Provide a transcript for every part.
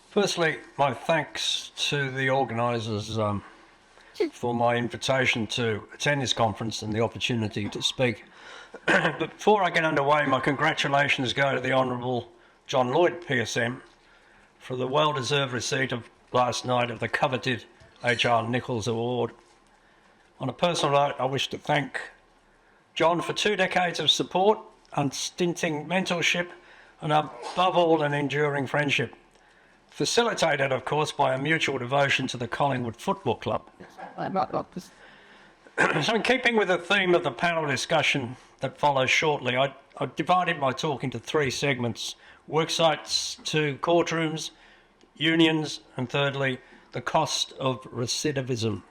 Firstly, my thanks to the organisers for my invitation to attend this conference and the opportunity to speak. But before I get underway, my congratulations go to the Honourable John Lloyd PSM for the well-deserved receipt of last night of the coveted HR Nicholls Award. On a personal note, I wish to thank John for 2 decades of support, unstinting mentorship, and above all, an enduring friendship, facilitated, of course, by a mutual devotion to the Collingwood Football Club. So in keeping with the theme of the panel discussion that follows shortly, I divided my talk into 3 segments: worksites to courtrooms, unions, and thirdly, the cost of recidivism.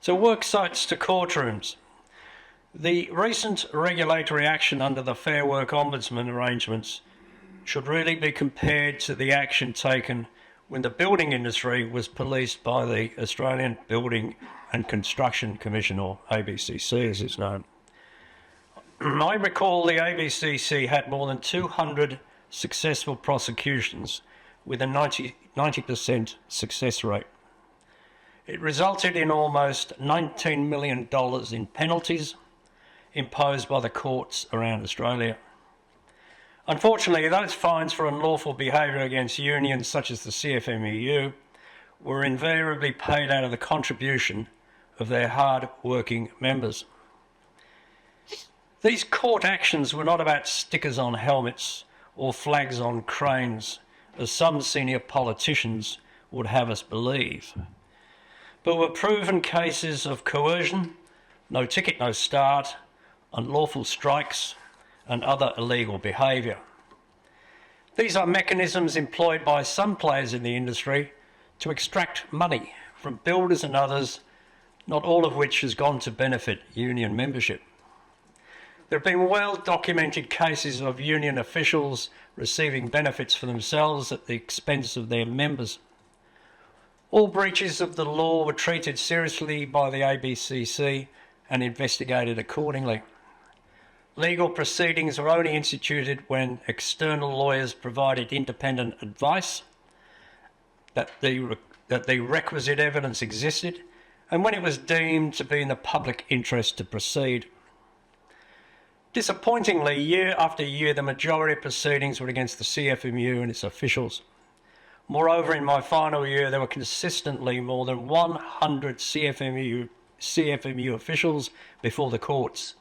So worksites to courtrooms. The recent regulatory action under the Fair Work Ombudsman arrangements should really be compared to the action taken when the building industry was policed by the Australian Building and Construction Commission, or ABCC as it's known. I recall the ABCC had more than 200 successful prosecutions with a 90% success rate. It resulted in almost $19 million in penalties imposed by the courts around Australia. Unfortunately, those fines for unlawful behaviour against unions such as the CFMEU were invariably paid out of the contribution of their hard-working members. These court actions were not about stickers on helmets or flags on cranes, as some senior politicians would have us believe, but were proven cases of coercion, no ticket, no start, unlawful strikes, and other illegal behaviour. These are mechanisms employed by some players in the industry to extract money from builders and others, not all of which has gone to benefit union membership. There have been well-documented cases of union officials receiving benefits for themselves at the expense of their members. All breaches of the law were treated seriously by the ABCC and investigated accordingly. Legal proceedings were only instituted when external lawyers provided independent advice that the requisite evidence existed and when it was deemed to be in the public interest to proceed. Disappointingly, year after year, the majority of proceedings were against the CFMEU and its officials. Moreover, in my final year, there were consistently more than 100 CFMEU officials before the courts,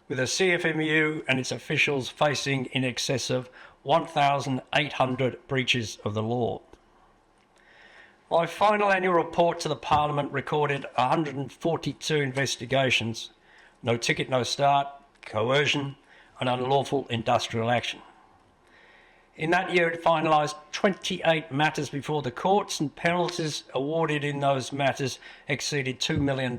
with the CFMEU and its officials facing in excess of 1,800 breaches of the law. My final annual report to the Parliament recorded 142 investigations, no ticket, no start, coercion, and unlawful industrial action. In that year, it finalised 28 matters before the courts, and penalties awarded in those matters exceeded $2 million.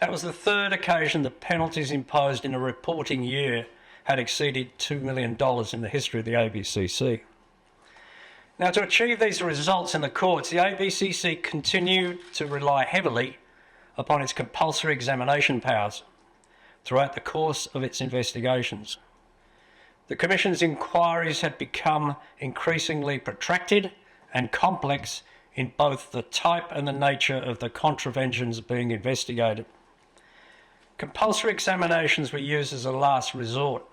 That was the 3rd occasion that penalties imposed in a reporting year had exceeded $2 million in the history of the ABCC. Now, to achieve these results in the courts, the ABCC continued to rely heavily upon its compulsory examination powers throughout the course of its investigations. The Commission's inquiries had become increasingly protracted and complex in both the type and the nature of the contraventions being investigated. Compulsory examinations were used as a last resort.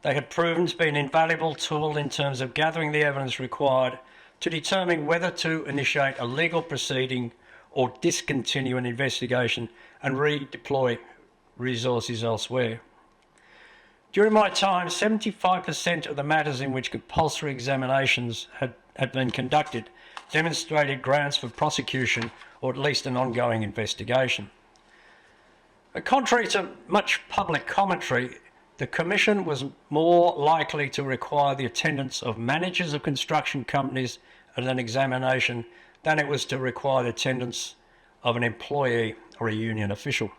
They had proven to be an invaluable tool in terms of gathering the evidence required to determine whether to initiate a legal proceeding or discontinue an investigation and redeploy resources elsewhere. During my time, 75% of the matters in which compulsory examinations had been conducted demonstrated grounds for prosecution or at least an ongoing investigation. Contrary to much public commentary, the Commission was more likely to require the attendance of managers of construction companies at an examination than it was to require the attendance of an employee or a union official.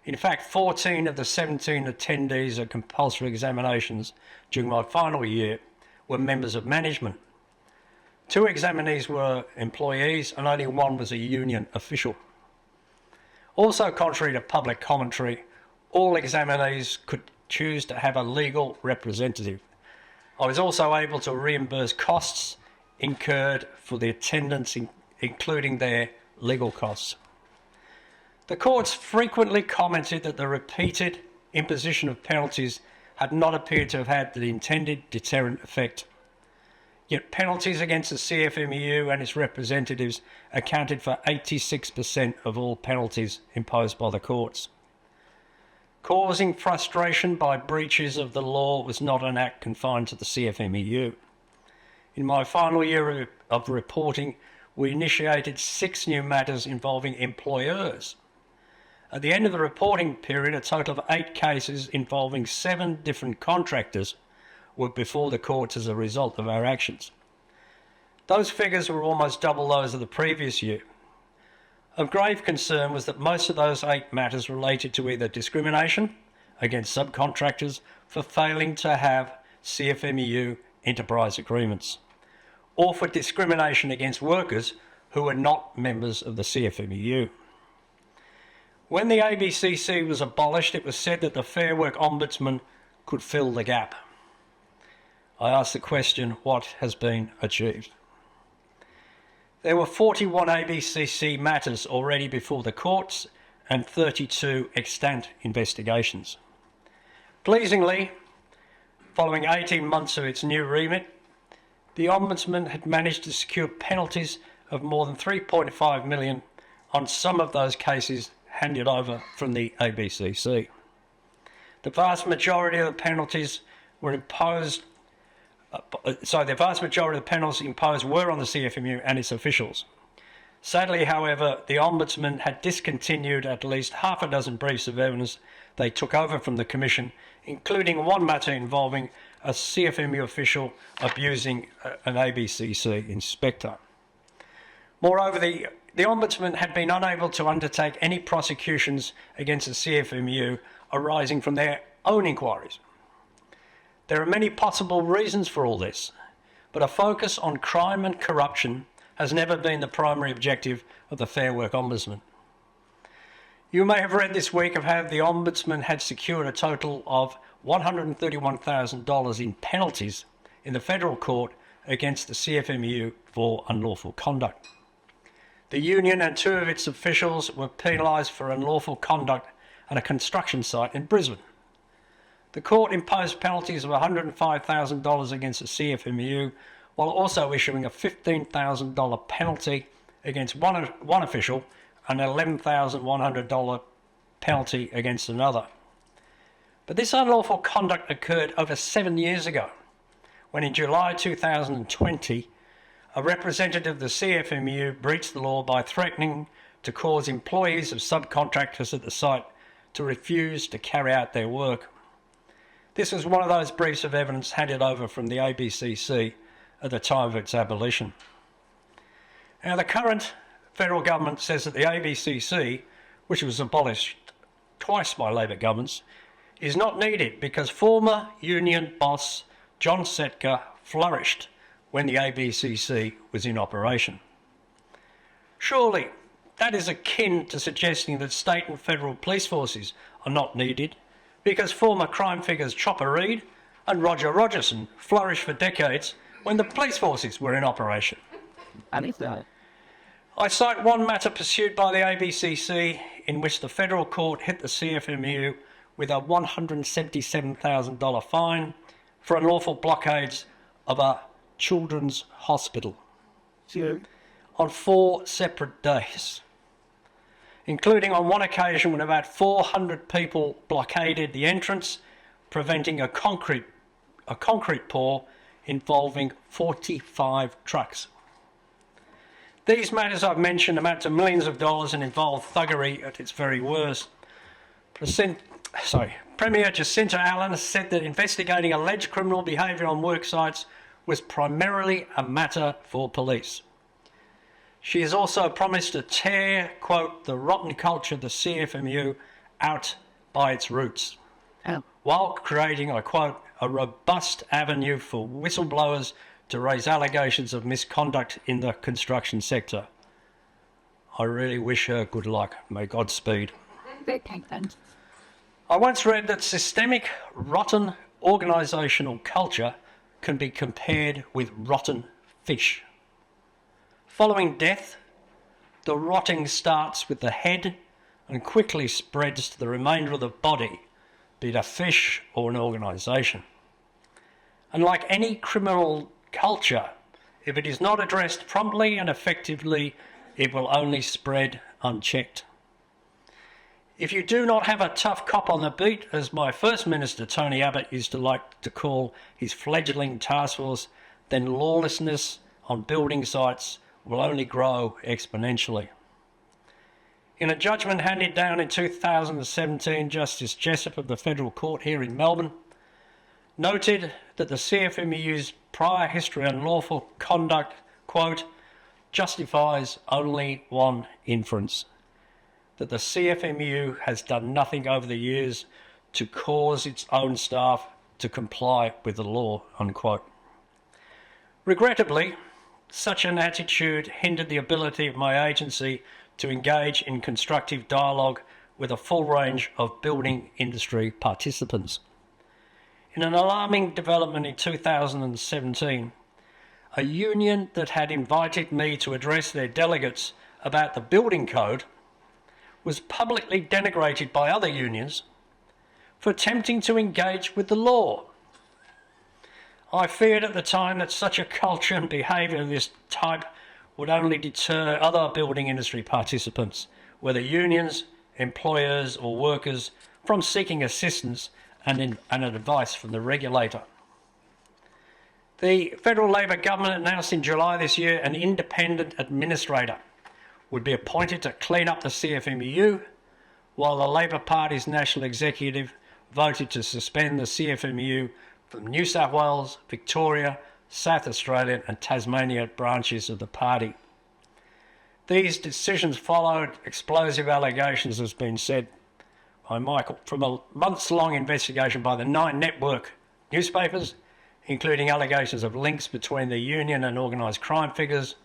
In fact, 14 of the 17 attendees at compulsory examinations during my final year were members of management. 2 examinees were employees and only 1 was a union official. Also, contrary to public commentary, all examinees could choose to have a legal representative. I was also able to reimburse costs incurred for the attendants, including their legal costs. The courts frequently commented that the repeated imposition of penalties had not appeared to have had the intended deterrent effect. Yet penalties against the CFMEU and its representatives accounted for 86% of all penalties imposed by the courts. Causing frustration by breaches of the law was not an act confined to the CFMEU. In my final year of reporting, we initiated 6 new matters involving employers. At the end of the reporting period, a total of 8 cases involving 7 different contractors were before the courts as a result of our actions. Those figures were almost double those of the previous year. Of grave concern was that most of those 8 matters related to either discrimination against subcontractors for failing to have CFMEU enterprise agreements, or for discrimination against workers who were not members of the CFMEU. When the ABCC was abolished, it was said that the Fair Work Ombudsman could fill the gap. I ask the question, what has been achieved? There were 41 ABCC matters already before the courts and 32 extant investigations. Pleasingly, following 18 months of its new remit, the Ombudsman had managed to secure penalties of more than $3.5 million on some of those cases handed over from the ABCC. The vast majority of the penalties were imposed the vast majority of the penalties imposed were on the CFMEU and its officials. Sadly, however, the Ombudsman had discontinued at least half a dozen briefs of evidence they took over from the Commission, including one matter involving a CFMEU official abusing an ABCC inspector. Moreover, the Ombudsman had been unable to undertake any prosecutions against the CFMEU arising from their own inquiries. There are many possible reasons for all this, but a focus on crime and corruption has never been the primary objective of the Fair Work Ombudsman. You may have read this week of how the Ombudsman had secured a total of $131,000 in penalties in the federal court against the CFMEU for unlawful conduct. The union and 2 of its officials were penalised for unlawful conduct at a construction site in Brisbane. The court imposed penalties of $105,000 against the CFMEU, while also issuing a $15,000 penalty against one official and an $11,100 penalty against another. But this unlawful conduct occurred over 7 years ago, when in July 2020, a representative of the CFMEU breached the law by threatening to cause employees of subcontractors at the site to refuse to carry out their work. This was one of those briefs of evidence handed over from the ABCC at the time of its abolition. Now, the current federal government says that the ABCC, which was abolished twice by Labor governments, is not needed because former union boss John Setka flourished when the ABCC was in operation. Surely, that is akin to suggesting that state and federal police forces are not needed because former crime figures Chopper Read and Roger Rogerson flourished for decades when the police forces were in operation. I cite one matter pursued by the ABCC in which the federal court hit the CFMEU with a $177,000 fine for unlawful blockades of a children's hospital on 4 separate days, including on one occasion when about 400 people blockaded the entrance, preventing a concrete pour involving 45 trucks. These matters I've mentioned amount to millions of dollars and involve thuggery at its very worst. Premier Jacinta Allen said that investigating alleged criminal behaviour on work sites was primarily a matter for police. She has also promised to tear, quote, the rotten culture of the CFMEU out by its roots, while creating, I quote, a robust avenue for whistleblowers to raise allegations of misconduct in the construction sector. I really wish her good luck. May Godspeed. I once read that systemic, rotten organisational culture can be compared with rotten fish. Following death, the rotting starts with the head and quickly spreads to the remainder of the body, be it a fish or an organisation. And like any criminal culture, if it is not addressed promptly and effectively, it will only spread unchecked. If you do not have a tough cop on the beat, as my First Minister Tony Abbott used to like to call his fledgling task force, then lawlessness on building sites will only grow exponentially. In a judgment handed down in 2017, Justice Jessup of the Federal Court here in Melbourne noted that the CFMEU's prior history on unlawful conduct, quote, justifies only one inference, that the CFMEU has done nothing over the years to cause its own staff to comply with the law, unquote. Regrettably, such an attitude hindered the ability of my agency to engage in constructive dialogue with a full range of building industry participants. In an alarming development in 2017, a union that had invited me to address their delegates about the building code was publicly denigrated by other unions for attempting to engage with the law. I feared at the time that such a culture and behaviour of this type would only deter other building industry participants, whether unions, employers or workers, from seeking assistance and advice from the regulator. The Federal Labor Government announced in July this year an independent administrator would be appointed to clean up the CFMEU, while the Labor Party's National Executive voted to suspend the CFMEU from New South Wales, Victoria, South Australian and Tasmania branches of the party. These decisions followed explosive allegations, as has been said by Michael, from a months-long investigation by the 9 network newspapers, including allegations of links between the union and organised crime figures,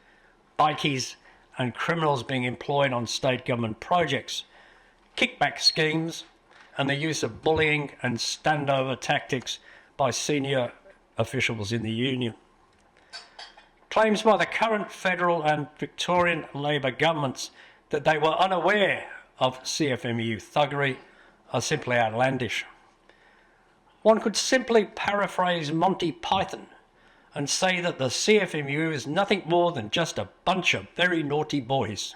bikies and criminals being employed on state government projects, kickback schemes and the use of bullying and standover tactics by senior officials in the union. Claims by the current federal and Victorian Labor governments that they were unaware of CFMEU thuggery are simply outlandish. One could simply paraphrase Monty Python and say that the CFMEU is nothing more than just a bunch of very naughty boys.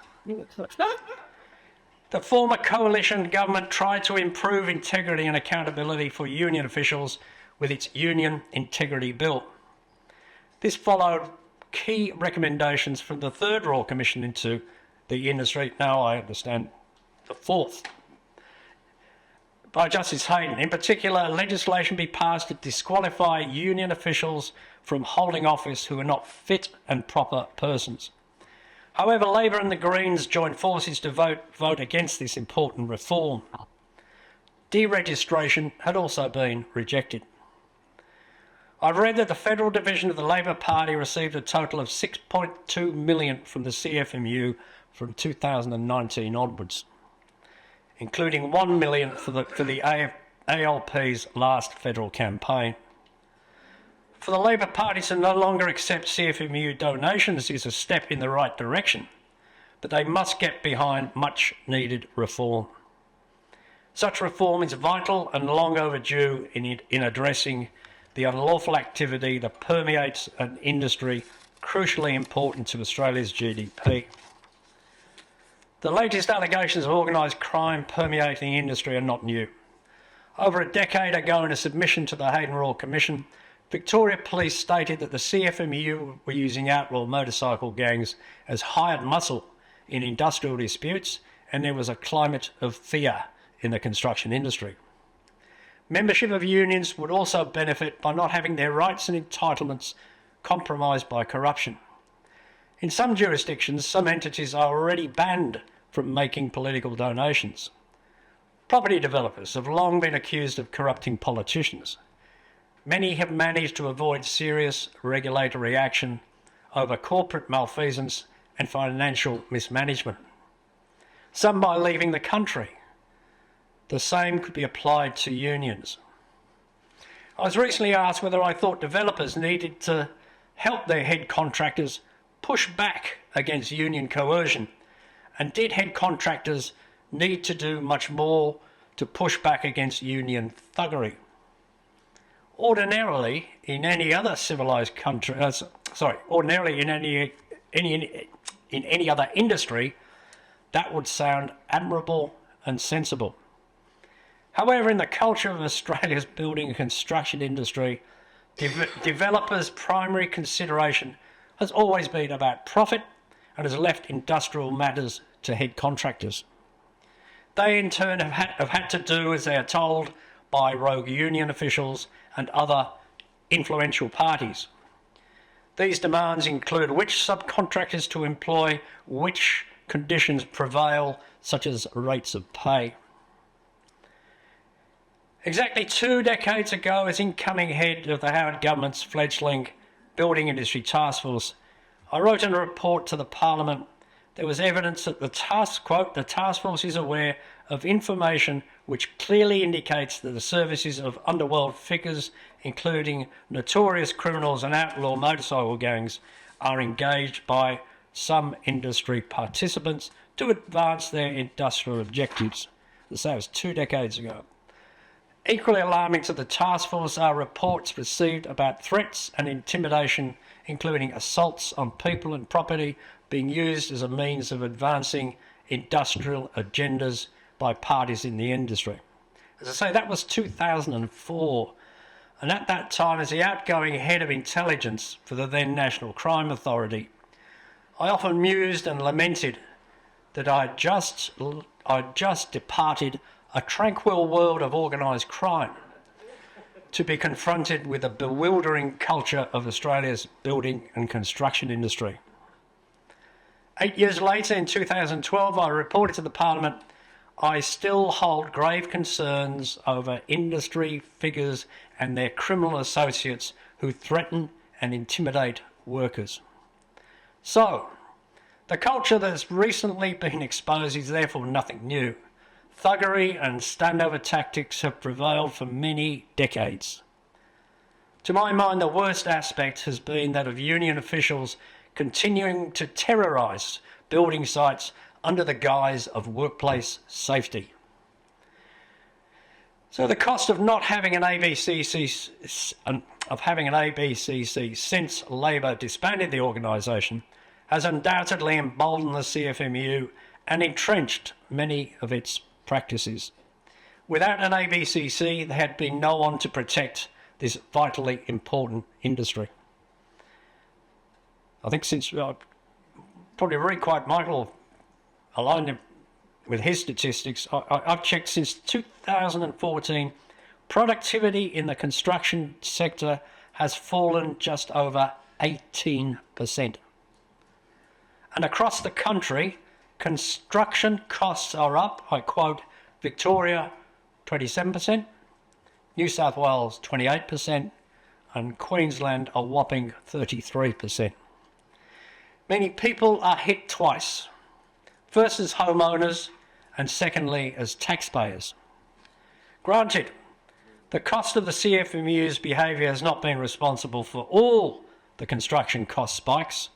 The former coalition government tried to improve integrity and accountability for union officials with its Union Integrity Bill. This followed key recommendations from the third Royal Commission into the industry, now I understand the fourth, by Justice Hayden. In particular, legislation be passed to disqualify union officials from holding office who are not fit and proper persons. However, Labor and the Greens joined forces to vote against this important reform. Deregistration had also been rejected. I've read that the Federal Division of the Labor Party received a total of $6.2 million from the CFMEU from 2019 onwards, including $1 million for the ALP's last federal campaign. For the Labor Party to no longer accept CFMEU donations is a step in the right direction, but they must get behind much needed reform. Such reform is vital and long overdue in addressing the unlawful activity that permeates an industry crucially important to Australia's GDP. The latest allegations of organised crime permeating the industry are not new. Over a decade ago, in a submission to the Hayden Royal Commission, Victoria Police stated that the CFMEU were using outlaw motorcycle gangs as hired muscle in industrial disputes, and there was a climate of fear in the construction industry. Membership of unions would also benefit by not having their rights and entitlements compromised by corruption. In some jurisdictions, some entities are already banned from making political donations. Property developers have long been accused of corrupting politicians. Many have managed to avoid serious regulatory action over corporate malfeasance and financial mismanagement, some by leaving the country. The same could be applied to unions. I was recently asked whether I thought developers needed to help their head contractors push back against union coercion, and did head contractors need to do much more to push back against union thuggery? Ordinarily, in any other civilized country, ordinarily in any other industry, that would sound admirable and sensible. However, in the culture of Australia's building and construction industry, developers' primary consideration has always been about profit and has left industrial matters to head contractors. They in turn have had to do as they are told by rogue union officials and other influential parties. These demands include which subcontractors to employ, which conditions prevail, such as rates of pay. Exactly 2 decades ago, as incoming head of the Howard government's fledgling Building Industry Task Force, I wrote in a report to the Parliament there was evidence that the task force is aware of information which clearly indicates that the services of underworld figures, including notorious criminals and outlaw motorcycle gangs, are engaged by some industry participants to advance their industrial objectives. That was 2 decades ago. Equally alarming to the task force are reports received about threats and intimidation, including assaults on people and property, being used as a means of advancing industrial agendas by parties in the industry. As I say, that was 2004, and at that time, as the outgoing head of intelligence for the then National Crime Authority, I often mused and lamented that I'd just departed a tranquil world of organised crime to be confronted with the bewildering culture of Australia's building and construction industry. 8 years later, in 2012, I reported to the Parliament, I still hold grave concerns over industry figures and their criminal associates who threaten and intimidate workers. So, the culture that's recently been exposed is therefore nothing new. Thuggery and standover tactics have prevailed for many decades. To my mind, the worst aspect has been that of union officials continuing to terrorise building sites under the guise of workplace safety. So the cost of not having an ABCC since Labor disbanded the organisation has undoubtedly emboldened the CFMEU and entrenched many of its practices. Without an ABCC, there had been no one to protect this vitally important industry. I think since, probably really quite Michael aligned with his statistics, I've checked since 2014, productivity in the construction sector has fallen just over 18%. And across the country, construction costs are up, I quote, Victoria 27%, New South Wales 28%, and Queensland a whopping 33%. Meaning people are hit twice, first as homeowners and secondly as taxpayers. Granted, the cost of the CFMEU's behaviour has not been responsible for all the construction cost spikes,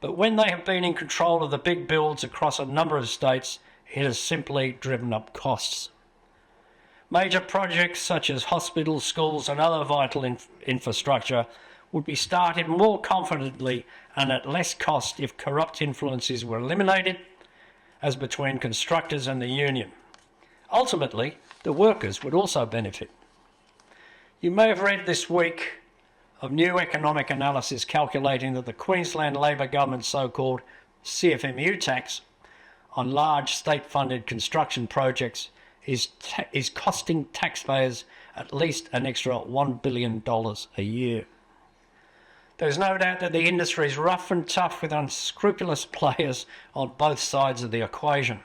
but when they have been in control of the big builds across a number of states, it has simply driven up costs. Major projects such as hospitals, schools and other vital infrastructure would be started more confidently and at less cost if corrupt influences were eliminated, as between constructors and the union. Ultimately, the workers would also benefit. You may have read this week of new economic analysis calculating that the Queensland Labor government's so-called CFMEU tax on large state-funded construction projects is costing taxpayers at least an extra $1 billion a year. There's no doubt that the industry is rough and tough with unscrupulous players on both sides of the equation.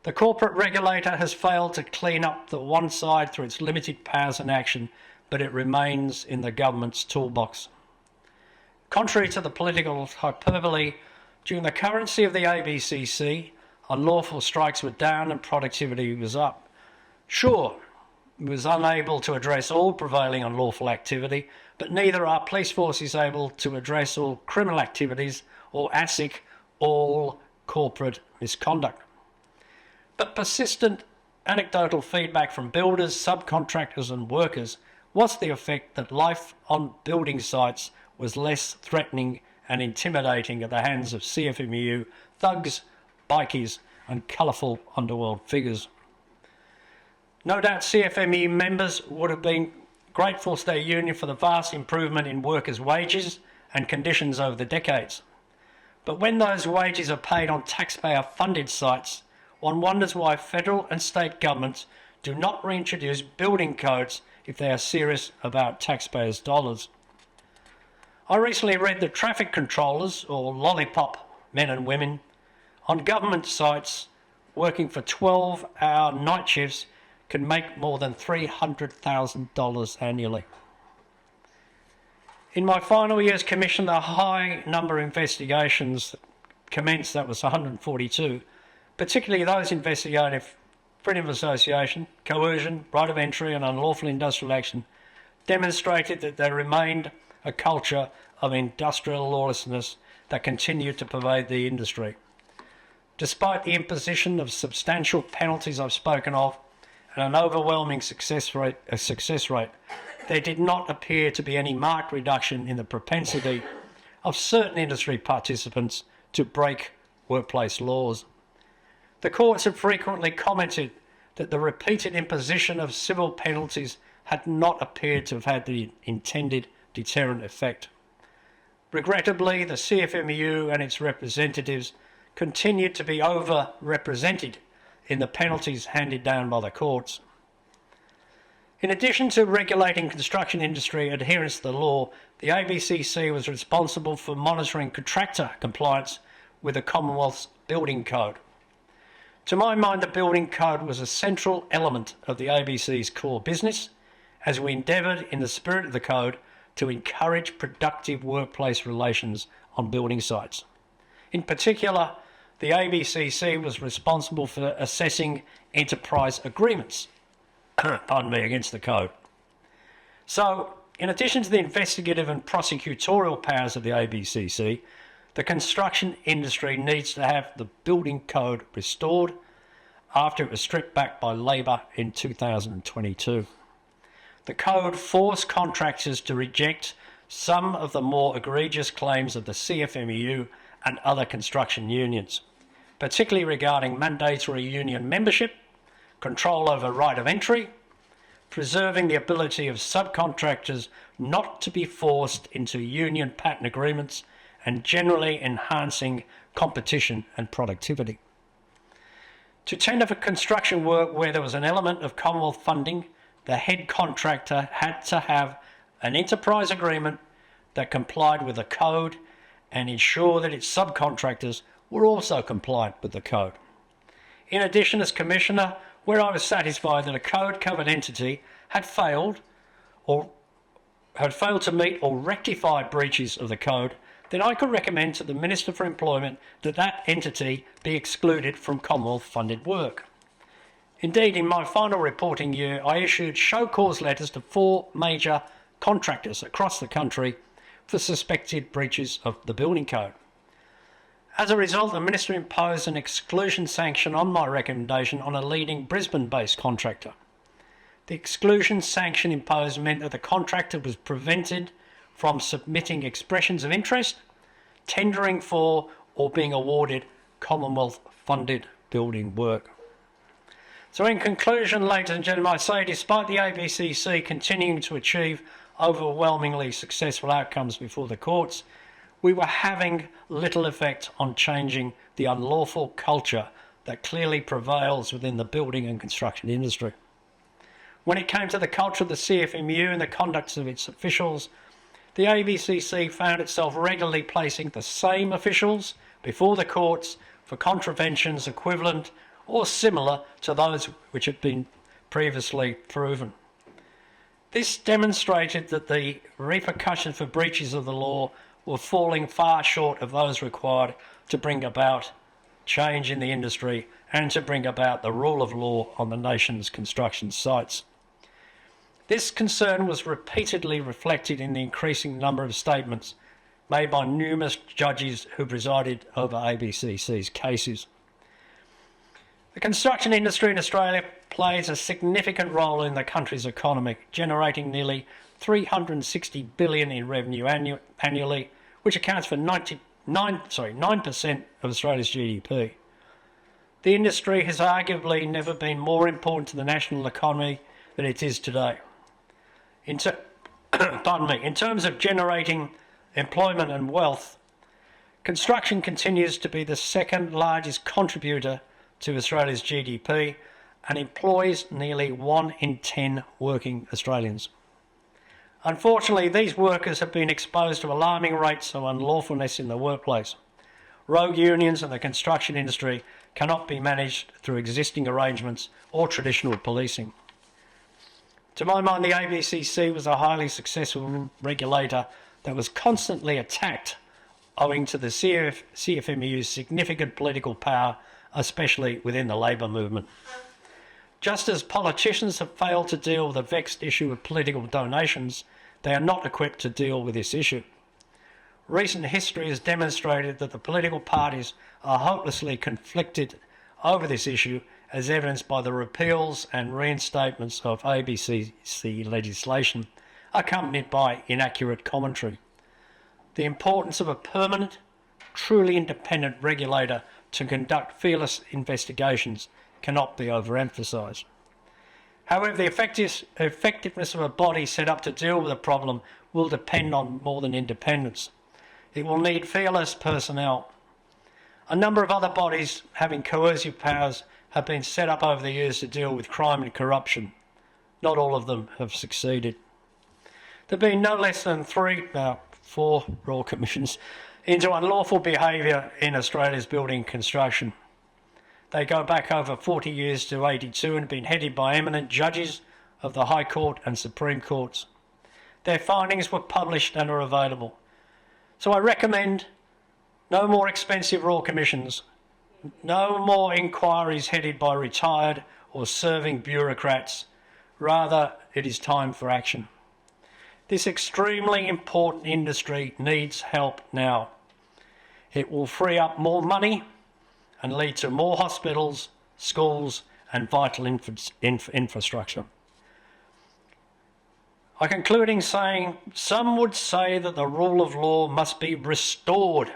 The corporate regulator has failed to clean up the one side through its limited powers and action, but it remains in the government's toolbox. Contrary to the political hyperbole, during the currency of the ABCC, unlawful strikes were down and productivity was up. Sure, was unable to address all prevailing unlawful activity, but neither are police forces able to address all criminal activities or ASIC, all corporate misconduct. But persistent anecdotal feedback from builders, subcontractors and workers was the effect that life on building sites was less threatening and intimidating at the hands of CFMEU thugs, bikies and colourful underworld figures. No doubt CFMEU members would have been grateful to their union for the vast improvement in workers' wages and conditions over the decades. But when those wages are paid on taxpayer-funded sites, one wonders why federal and state governments do not reintroduce building codes if they are serious about taxpayers' dollars. I recently read that traffic controllers, or lollipop men and women, on government sites working for 12-hour night shifts can make more than $300,000 annually. In my final year as Commissioner, the high number of investigations that commenced, that was 142, particularly those investigating freedom of association, coercion, right of entry and unlawful industrial action, demonstrated that there remained a culture of industrial lawlessness that continued to pervade the industry. Despite the imposition of substantial penalties I've spoken of and an overwhelming success rate, there did not appear to be any marked reduction in the propensity of certain industry participants to break workplace laws. The courts have frequently commented that the repeated imposition of civil penalties had not appeared to have had the intended deterrent effect. Regrettably, the CFMEU and its representatives continued to be overrepresented in the penalties handed down by the courts. In addition to regulating construction industry adherence to the law, the ABCC was responsible for monitoring contractor compliance with the Commonwealth's Building Code. To my mind, the Building Code was a central element of the ABC's core business, as we endeavoured, in the spirit of the code, to encourage productive workplace relations on building sites. In particular, the ABCC was responsible for assessing enterprise agreements against the code. So, in addition to the investigative and prosecutorial powers of the ABCC, the construction industry needs to have the building code restored after it was stripped back by Labor in 2022. The code forced contractors to reject some of the more egregious claims of the CFMEU and other construction unions, particularly regarding mandatory union membership, control over right of entry, preserving the ability of subcontractors not to be forced into union pattern agreements, and generally enhancing competition and productivity. To tender for construction work where there was an element of Commonwealth funding, the head contractor had to have an enterprise agreement that complied with the code and ensure that its subcontractors were also compliant with the code. In addition, as Commissioner, where I was satisfied that a code-covered entity had failed to meet or rectify breaches of the code, then I could recommend to the Minister for Employment that that entity be excluded from Commonwealth-funded work. Indeed, in my final reporting year, I issued show cause letters to 4 major contractors across the country for suspected breaches of the building code. As a result, the Minister imposed an exclusion sanction on my recommendation on a leading Brisbane-based contractor. The exclusion sanction imposed meant that the contractor was prevented from submitting expressions of interest, tendering for or being awarded Commonwealth-funded building work. So in conclusion, ladies and gentlemen, I say despite the ABCC continuing to achieve overwhelmingly successful outcomes before the courts, we were having little effect on changing the unlawful culture that clearly prevails within the building and construction industry. When it came to the culture of the CFMEU and the conduct of its officials, the ABCC found itself regularly placing the same officials before the courts for contraventions equivalent or similar to those which had been previously proven. This demonstrated that the repercussions for breaches of the law were falling far short of those required to bring about change in the industry and to bring about the rule of law on the nation's construction sites. This concern was repeatedly reflected in the increasing number of statements made by numerous judges who presided over ABCC's cases. The construction industry in Australia plays a significant role in the country's economy, generating nearly $360 billion in revenue annually, which accounts for 9% of Australia's GDP. The industry has arguably never been more important to the national economy than it is today. In terms of generating employment and wealth, construction continues to be the second largest contributor to Australia's GDP and employs nearly 1 in 10 working Australians. Unfortunately, these workers have been exposed to alarming rates of unlawfulness in the workplace. Rogue unions in the construction industry cannot be managed through existing arrangements or traditional policing. To my mind, the ABCC was a highly successful regulator that was constantly attacked owing to the CFMEU's significant political power, especially within the labour movement. Just as politicians have failed to deal with the vexed issue of political donations, they are not equipped to deal with this issue. Recent history has demonstrated that the political parties are hopelessly conflicted over this issue, as evidenced by the repeals and reinstatements of ABCC legislation, accompanied by inaccurate commentary. The importance of a permanent, truly independent regulator to conduct fearless investigations cannot be overemphasised. However, the effectiveness of a body set up to deal with a problem will depend on more than independence. It will need fearless personnel. A number of other bodies having coercive powers have been set up over the years to deal with crime and corruption. Not all of them have succeeded. There have been no less than 4 Royal Commissions into unlawful behaviour in Australia's building construction. They go back over 40 years to 82 and have been headed by eminent judges of the High Court and Supreme Courts. Their findings were published and are available. So I recommend no more expensive Royal Commissions, no more inquiries headed by retired or serving bureaucrats. Rather, it is time for action. This extremely important industry needs help now. It will free up more money and lead to more hospitals, schools and vital infrastructure. I conclude in saying some would say that the rule of law must be restored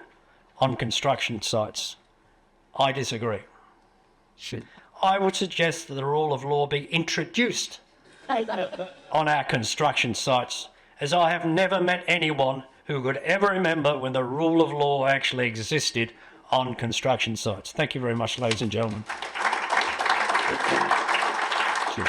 on construction sites. I disagree. I would suggest that the rule of law be introduced on our construction sites, as I have never met anyone who could ever remember when the rule of law actually existed on construction sites. Thank you very much, ladies and gentlemen. Cheers.